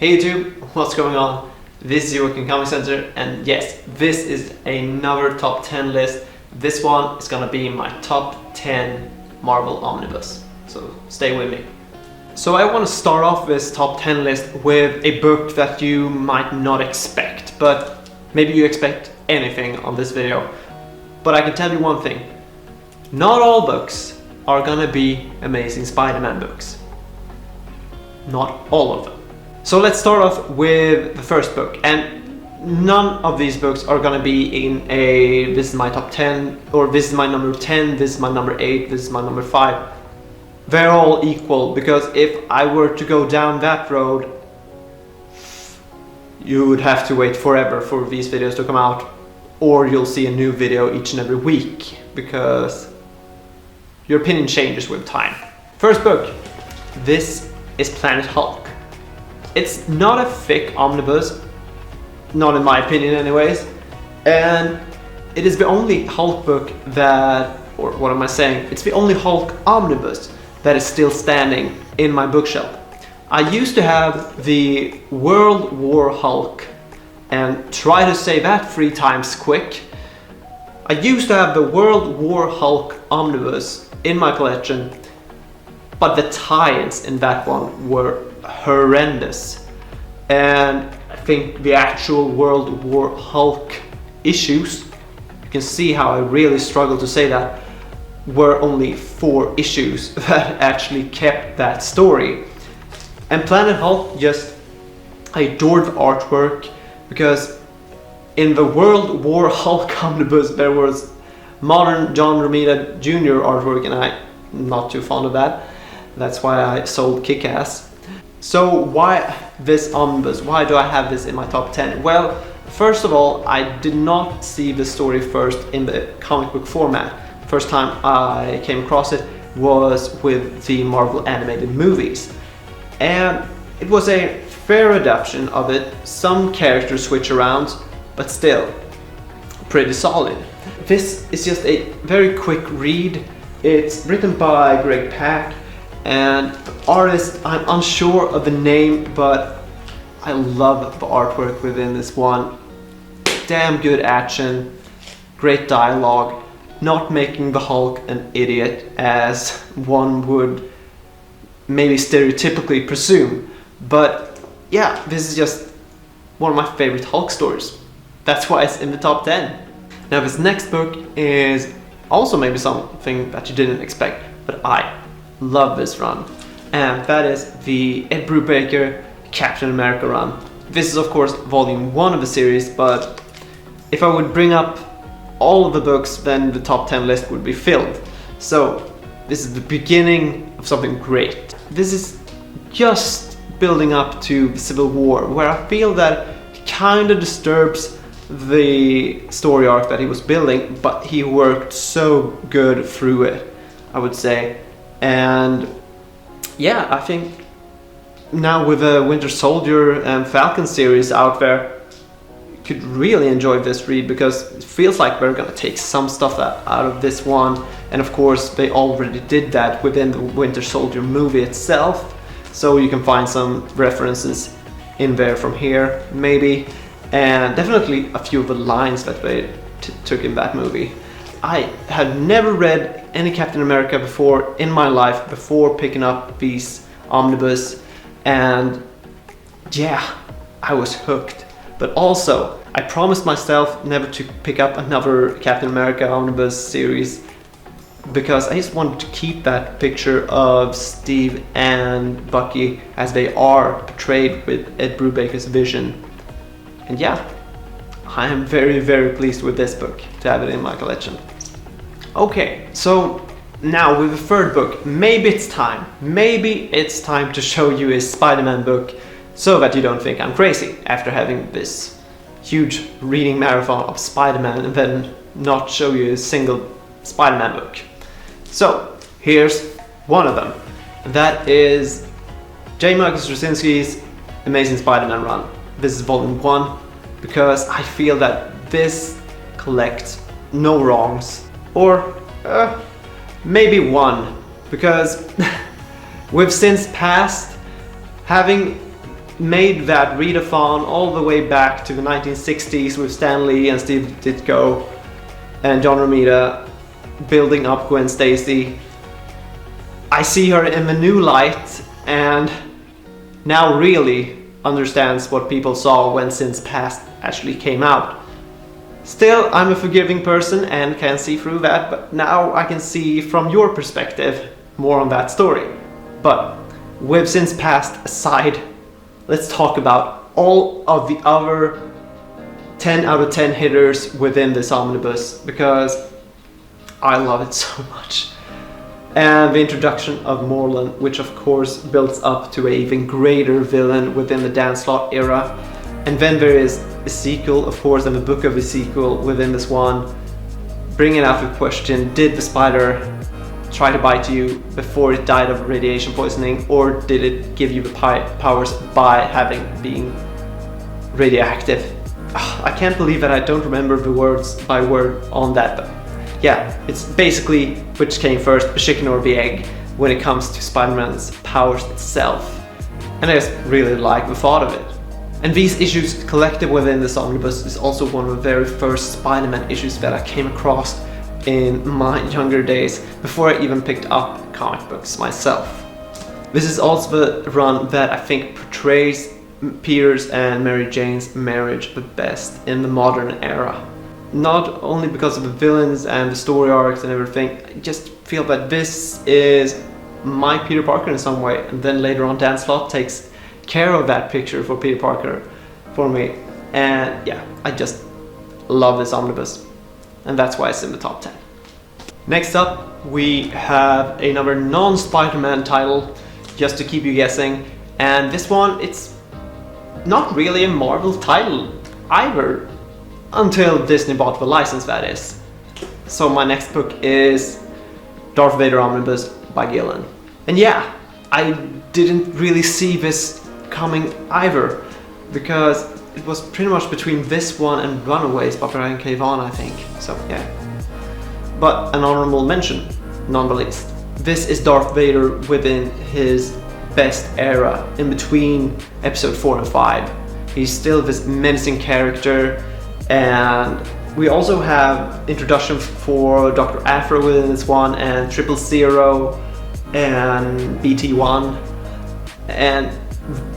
Hey YouTube, what's going on? This is your Comic Center, and yes, this is another top 10 list. This one is gonna be my top 10 Marvel Omnibus, so stay with me. So I want to start off this top 10 list with a book that you might not expect, but maybe you expect anything on this video. But I can tell you one thing, not all books are gonna be Amazing Spider-Man books. Not all of them. So let's start off with the first book, and none of these books are gonna be in a this is my top 10, or this is my number 10, this is my number 8, this is my number 5. They're all equal, because if I were to go down that road, you would have to wait forever for these videos to come out, or you'll see a new video each and every week, because your opinion changes with time. First book, this is Planet Hulk. It's not a thick omnibus, not in my opinion anyways, and it is the only Hulk book that, or what am I saying, it's the only Hulk omnibus that is still standing in my bookshelf. I used to have the World War Hulk, and try to say that 3 times quick. I used to have the World War Hulk omnibus in my collection, but the tie-ins in that one were horrendous, and I think the actual World War Hulk issues, you can see how I really struggle to say that, were only 4 issues that actually kept that story. And Planet Hulk, just I adored the artwork, because in the World War Hulk omnibus there was modern John Romita Jr. artwork, and I'm not too fond of that. That's why I sold Kick-Ass. So why this omnibus? Why do I have this in my top 10? Well, first of all, I did not see the story first in the comic book format. First time I came across it was with the Marvel animated movies. And it was a fair adaptation of it. Some characters switch around, but still pretty solid. This is just a very quick read. It's written by Greg Pak, and the artist, I'm unsure of the name, but I love the artwork within this one. Damn good action, great dialogue, not making the Hulk an idiot as one would maybe stereotypically presume. But yeah, this is just one of my favorite Hulk stories. That's why it's in the top 10. Now this next book is also maybe something that you didn't expect, but I love this run, and that is the Ed Brubaker Captain America run. This is of course volume 1 of the series, but if I would bring up all of the books, then the top 10 list would be filled. So this is the beginning of something great. This is just building up to the Civil War, where I feel that it kind of disturbs the story arc that he was building, but he worked so good through it, I would say. And yeah, I think now with the Winter Soldier and Falcon series out there, you could really enjoy this read, because it feels like we're gonna take some stuff out of this one, and of course they already did that within the Winter Soldier movie itself, so you can find some references in there from here maybe, and definitely a few of the lines that they took in that movie. I had never read any Captain America before in my life before picking up these omnibus, and yeah, I was hooked. But also, I promised myself never to pick up another Captain America omnibus series, because I just wanted to keep that picture of Steve and Bucky as they are portrayed with Ed Brubaker's vision. And yeah, I am very, very pleased with this book to have it in my collection. Okay, so now with the third book, maybe it's time to show you a Spider-Man book, so that you don't think I'm crazy after having this huge reading marathon of Spider-Man and then not show you a single Spider-Man book. So here's one of them. That is J. Michael Straczynski's Amazing Spider-Man run. This is volume 1, because I feel that this collects no wrongs, or maybe one, because we've since passed having made that readathon all the way back to the 1960s with Stan Lee and Steve Ditko and John Romita building up Gwen Stacy. I see her in the new light and now really understands what people saw when Sins Past actually came out. Still, I'm a forgiving person and can see through that, but now I can see from your perspective more on that story. But with Sins Past aside, let's talk about all of the other 10 out of 10 hitters within this omnibus, because I love it so much. And the introduction of Morlun, which of course builds up to an even greater villain within the Dan Slott era. And then there is Ezekiel, of course, and the Book of Ezekiel within this one, bringing out the question, did the spider try to bite you before it died of radiation poisoning, or did it give you the powers by being radioactive? I can't believe that I don't remember the words by word on that, but yeah, it's basically which came first, the chicken or the egg, when it comes to Spider-Man's powers itself. And I just really like the thought of it. And these issues collected within this omnibus is also one of the very first Spider-Man issues that I came across in my younger days, before I even picked up comic books myself. This is also the run that I think portrays Peter's and Mary Jane's marriage the best in the modern era. Not only because of the villains and the story arcs and everything, I just feel that this is my Peter Parker in some way, and then later on Dan Slott takes care of that picture for Peter Parker for me, and yeah, I just love this omnibus, and that's why it's in the top 10. Next up, we have another non-Spider-Man title, just to keep you guessing, and this one, it's not really a Marvel title either, until Disney bought the license, that is. So my next book is Darth Vader Omnibus by Gillen. And yeah, I didn't really see this coming either, because it was pretty much between this one and Runaways by Brian K. Vaughan, I think. So yeah. But an honorable mention, none the least. This is Darth Vader within his best era, in between episode 4 and 5. He's still this menacing character, and we also have introduction for Dr. Aphra within this one, and 000 and BT-1, and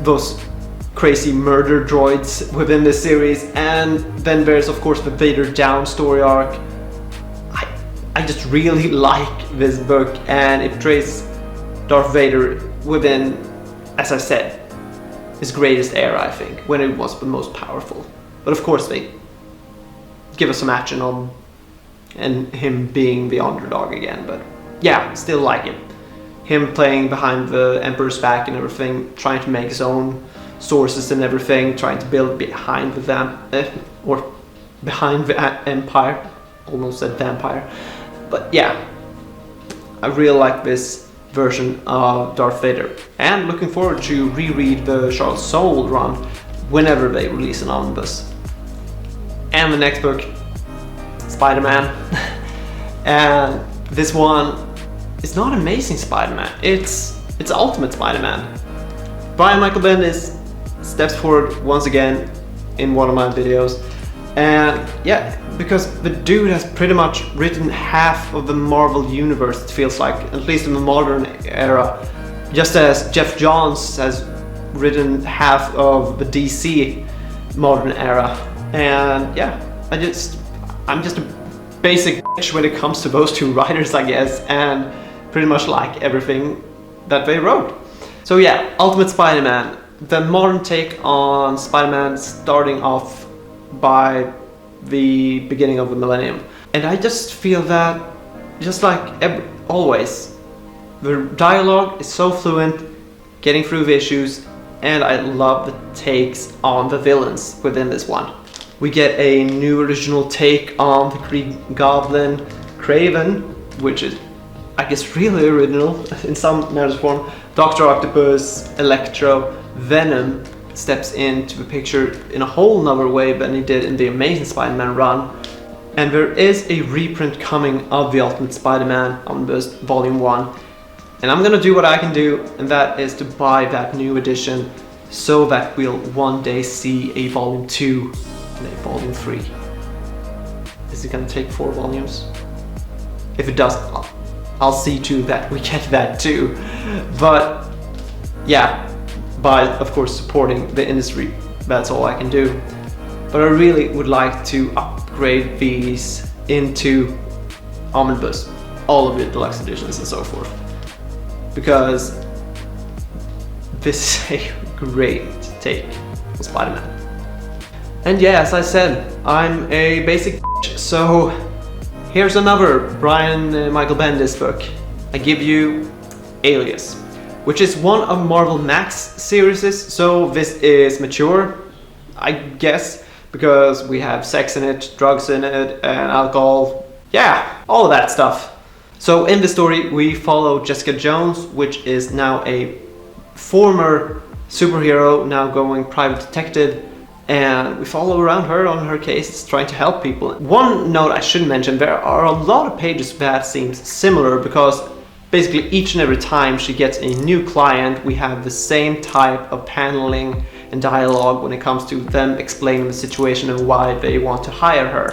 those crazy murder droids within this series. And then there's of course the Vader Down story arc. I just really like this book, and it portrays Darth Vader within, as I said, his greatest era, I think, when it was the most powerful. But of course they give us some action on and him being the underdog again, but yeah, still like him. Him playing behind the Emperor's back and everything, trying to make his own sources and everything, trying to build behind the behind the Empire. Almost said vampire. But yeah, I really like this version of Darth Vader, and looking forward to reread the Charles Soule run whenever they release an omnibus. And the next book, SpiderMan. And this one is not Amazing Spider-Man, it's Ultimate Spider-Man. Brian Michael Bendis steps forward once again in one of my videos, and yeah, because the dude has pretty much written half of the Marvel universe, it feels like, at least in the modern era, just as Jeff Johns has written half of the DC modern era. And yeah, I'm just a basic bitch when it comes to those two writers, I guess, and pretty much like everything that they wrote. So yeah, Ultimate Spider-Man, the modern take on Spider-Man starting off by the beginning of the millennium. And I just feel that, just like always, the dialogue is so fluent, getting through the issues, and I love the takes on the villains within this one. We get a new original take on the Green Goblin, Kraven, which is, I guess, really original in some matters of form. Dr. Octopus, Electro, Venom steps into the picture in a whole nother way than he did in the Amazing Spider-Man run. And there is a reprint coming of the Ultimate Spider-Man Omnibus Volume 1. And I'm gonna do what I can do, and that is to buy that new edition so that we'll one day see a volume 2 and a volume 3. Is it gonna take 4 volumes? If it does, I'll see to that we get that too. But yeah, by of course supporting the industry, that's all I can do. But I really would like to upgrade these into Omnibus, all of the deluxe editions and so forth, because this is a great take on Spider-Man. And yeah, as I said, I'm a basic so here's another Brian Michael Bendis book. I give you Alias, which is one of Marvel Max series, so this is mature, I guess, because we have sex in it, drugs in it, and alcohol, yeah, all of that stuff. So in the story we follow Jessica Jones, which is now a former superhero, now going private detective, and we follow around her on her case, trying to help people. One note I should mention, there are a lot of pages that seems similar, because basically each and every time she gets a new client, we have the same type of paneling and dialogue when it comes to them explaining the situation and why they want to hire her.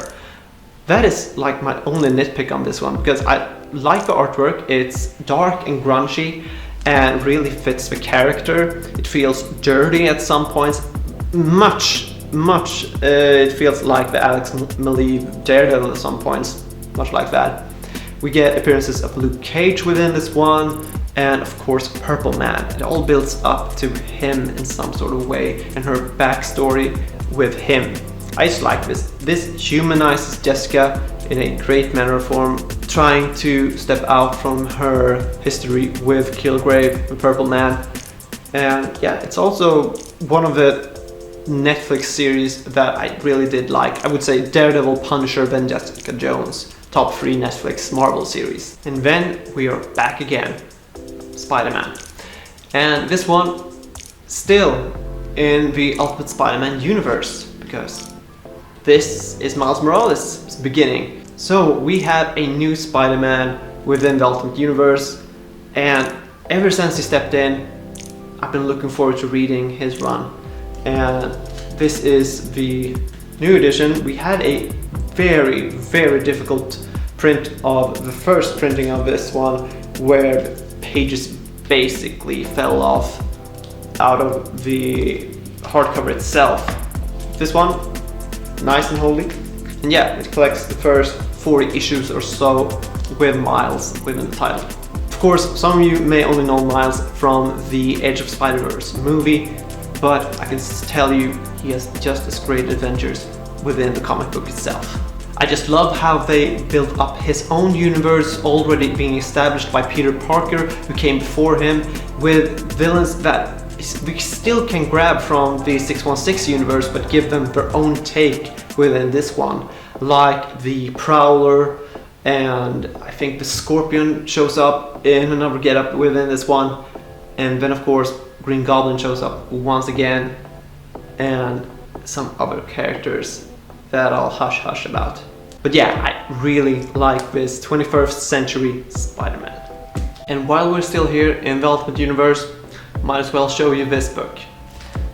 That is like my only nitpick on this one, because I like the artwork. It's dark and grungy and really fits the character. It feels dirty at some points. It feels like the Alex Maleev Daredevil at some points, much like that. We get appearances of Luke Cage within this one, and of course Purple Man. It all builds up to him in some sort of way, and her backstory with him. I just like this. This humanizes Jessica in a great manner of form, trying to step out from her history with Kilgrave, the Purple Man. And yeah, it's also one of the Netflix series that I really did like. I would say Daredevil, Punisher, then Jessica Jones. Top 3 Netflix Marvel series. And then we are back again. Spider-Man. And this one still in the Ultimate Spider-Man universe, because this is Miles Morales' beginning. So we have a new Spider-Man within the Ultimate Universe, and ever since he stepped in, I've been looking forward to reading his run. And this is the new edition. We had a very, very difficult print of the first printing of this one, where the pages basically fell off out of the hardcover itself. This one, nice and holy. And yeah, it collects the first 40 issues or so with Miles within the title. Of course, some of you may only know Miles from the Edge of Spider-Verse movie, but I can tell you he has just as great adventures within the comic book itself. I just love how they built up his own universe, already being established by Peter Parker, who came before him, with villains that we still can grab from the 616 universe, but give them their own take within this one. Like the Prowler, and I think the Scorpion shows up in another getup within this one. And then of course Green Goblin shows up once again, and some other characters that I'll hush about. But yeah, I really like this 21st century Spider-Man. And while we're still here in the Ultimate Universe, might as well show you this book,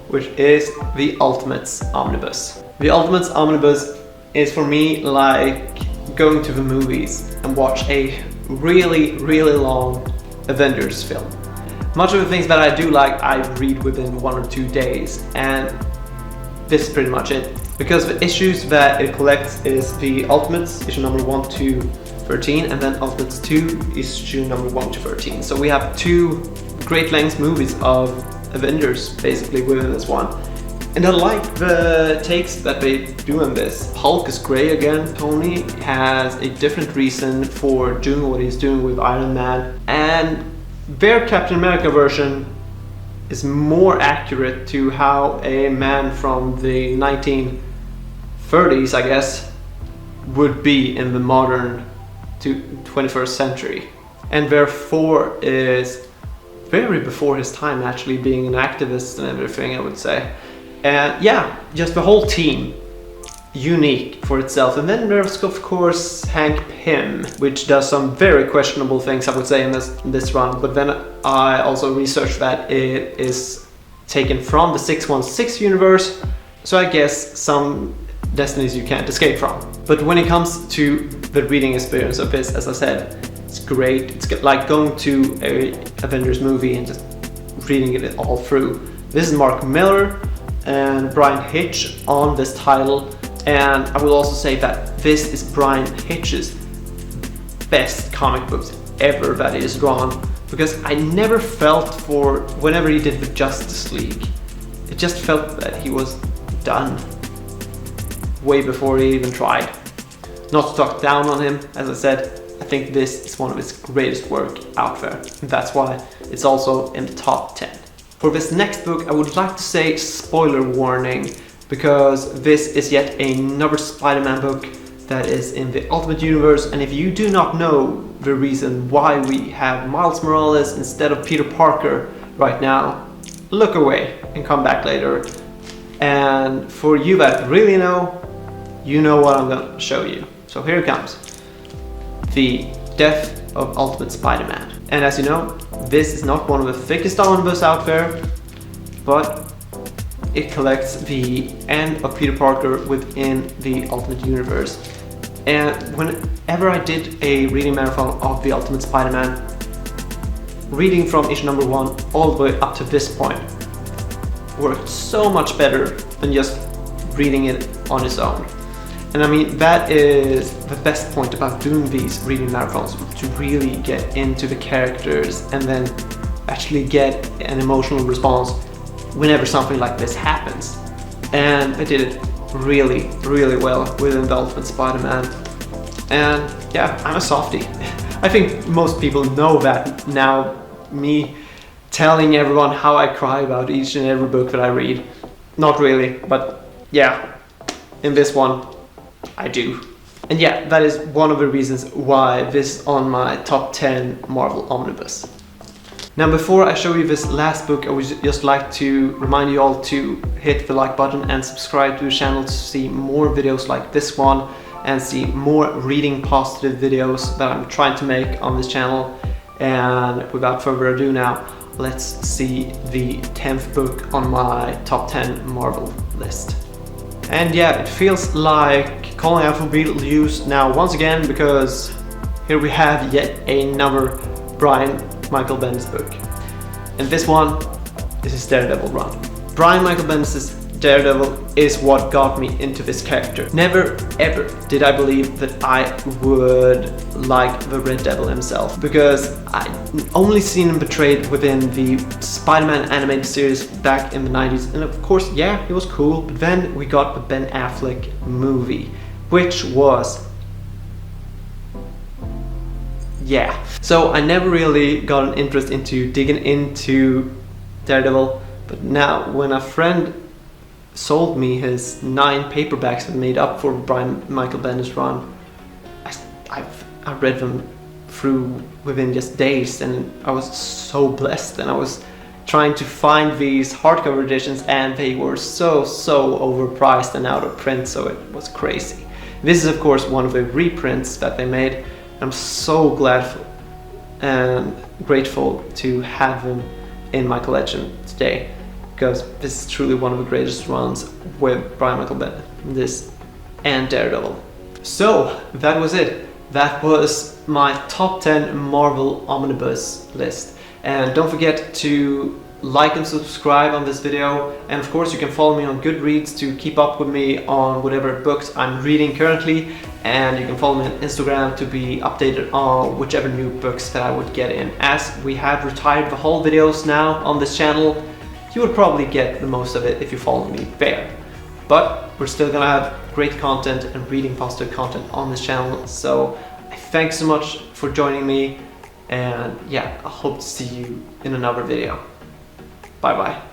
which is the Ultimates Omnibus. The Ultimates Omnibus is for me like going to the movies and watch a really, really long Avengers film. Much of the things that I do like, I read within 1 or 2 days, and this is pretty much it. Because the issues that it collects is the Ultimates, issue number 1 to 13, and then Ultimates 2, issue number 1 to 13. So we have 2 great length movies of Avengers basically within this one. And I like the takes that they do on this. Hulk is grey again, Tony has a different reason for doing what he's doing with Iron Man, and their Captain America version is more accurate to how a man from the 1930s, I guess, would be in the modern 21st century, and therefore is very before his time, actually, being an activist and everything, I would say. And yeah, just the whole team, unique for itself. And then there's of course Hank Pym, which does some very questionable things, I would say, in this run. But then I also researched that it is taken from the 616 universe, so I guess some destinies you can't escape from. But when it comes to the reading experience of this, as I said, it's great. It's like going to a Avengers movie and just reading it all through. This is Mark Millar and Brian Hitch on this title, and I will also say that this is Brian Hitch's best comic books ever that he has drawn, because I never felt for whenever he did the Justice League, it just felt that he was done way before he even tried. Not to talk down on him, as I said, I think this is one of his greatest work out there, and that's why it's also in the top 10. For this next book, I would like to say spoiler warning, because this is yet another Spider-Man book that is in the Ultimate Universe, and if you do not know the reason why we have Miles Morales instead of Peter Parker right now, look away and come back later. And for you that really know, you know what I'm going to show you. So here it comes. The Death of Ultimate Spider-Man. And as you know, this is not one of the thickest omnibus out there, but it collects the end of Peter Parker within the Ultimate Universe. And whenever I did a reading marathon of the Ultimate Spider-Man, reading from issue number 1 all the way up to this point worked so much better than just reading it on its own. And I mean, that is the best point about doing these reading marathons, to really get into the characters and then actually get an emotional response whenever something like this happens. And they did it really, really well within the Ultimate Spider-Man. And yeah, I'm a softie. I think most people know that now, me telling everyone how I cry about each and every book that I read. Not really, but yeah, in this one, I do. And yeah, that is one of the reasons why this is on my top 10 Marvel Omnibus. Now, before I show you this last book, I would just like to remind you all to hit the like button and subscribe to the channel to see more videos like this one and see more reading positive videos that I'm trying to make on this channel. And without further ado now, let's see the 10th book on my top 10 Marvel list. And yeah, it feels like calling out for Beetlejuice now once again, because here we have yet another Brian Michael Bendis book. And this one is his Daredevil run. Brian Michael Bendis' Daredevil is what got me into this character. Never ever did I believe that I would like the Red Devil himself, because I only seen him portrayed within the Spider-Man animated series back in the 90s, and of course, yeah, he was cool, but then we got the Ben Affleck movie, which was, yeah. So I never really got an interest into digging into Daredevil, but now when a friend sold me his 9 paperbacks that made up for Brian Michael Bendis run, I read them through within just days, and I was so blessed. And I was trying to find these hardcover editions, and they were so overpriced and out of print, so it was crazy. This is of course one of the reprints that they made. I'm so glad and grateful to have them in my collection today, because this is truly one of the greatest runs with Brian Michael Bendis and Daredevil. So that was it. That was my top 10 Marvel Omnibus list. And don't forget to like and subscribe on this video. And of course you can follow me on Goodreads to keep up with me on whatever books I'm reading currently. And you can follow me on Instagram to be updated on whichever new books that I would get in. As we have retired the haul videos now on this channel, you would probably get the most of it if you follow me there. But we're still gonna have great content and reading positive content on this channel. So thanks so much for joining me, and yeah, I hope to see you in another video. Bye bye.